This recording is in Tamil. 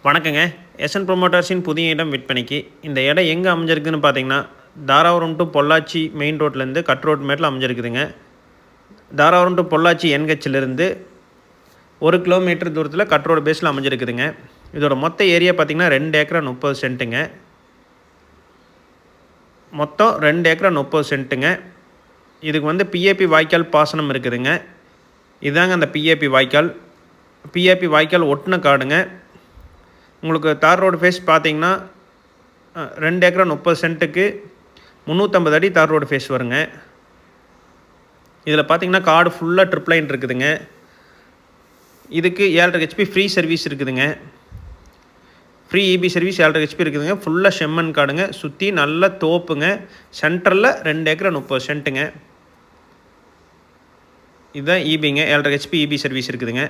வணக்கங்க. எஸ்என் ப்ரொமோட்டர்ஸின் புதிய இடம் விற்பனைக்கு. இந்த இடம் எங்கே அமைஞ்சிருக்குன்னு பார்த்தீங்கன்னா, தாராபுரம் டு பொள்ளாச்சி மெயின் ரோட்லேருந்து கட் ரோட் மேட்டில் அமைஞ்சிருக்குதுங்க. தாராபுரம் டு பொள்ளாச்சி என்ஹெச்சிலிருந்து 1 கிலோமீட்டர் தூரத்தில் கட் ரோடு பேஸில் அமைஞ்சிருக்குதுங்க. இதோட மொத்த ஏரியா பார்த்தீங்கன்னா 2 ஏக்கரா 30 சென்ட்டுங்க. மொத்தம் 2 ஏக்கரா 30 சென்ட்டுங்க. இதுக்கு வந்து பிஏபி வாய்க்கால் பாசனம் இருக்குதுங்க. இதுதாங்க அந்த பிஏபி வாய்க்கால். பிஏபி வாய்க்கால் ஒட்டின காடுங்க. உங்களுக்கு தார் ரோடு ஃபேஸ் பார்த்தீங்கன்னா 2 ஏக்கரா 30 சென்ட்டுக்கு 350 அடி தார் ரோடு ஃபேஸ் வருங்க. இதில் பார்த்தீங்கன்னா காடு ஃபுல்லாக ட்ரிப் லைன் இருக்குதுங்க. இதுக்கு 7.5 ஹெச்பி ஃப்ரீ சர்வீஸ் இருக்குதுங்க. ஃப்ரீ இபி சர்வீஸ் 7.5 ஹெச்பி இருக்குதுங்க. ஃபுல்லாக செம்மண் காடுங்க. சுற்றி நல்ல தோப்புங்க. சென்டரில் 2 ஏக்கரா 30 சென்ட்டுங்க. இதுதான் இபிங்க. 7.5 ஹெச்பி இபி சர்வீஸ் இருக்குதுங்க.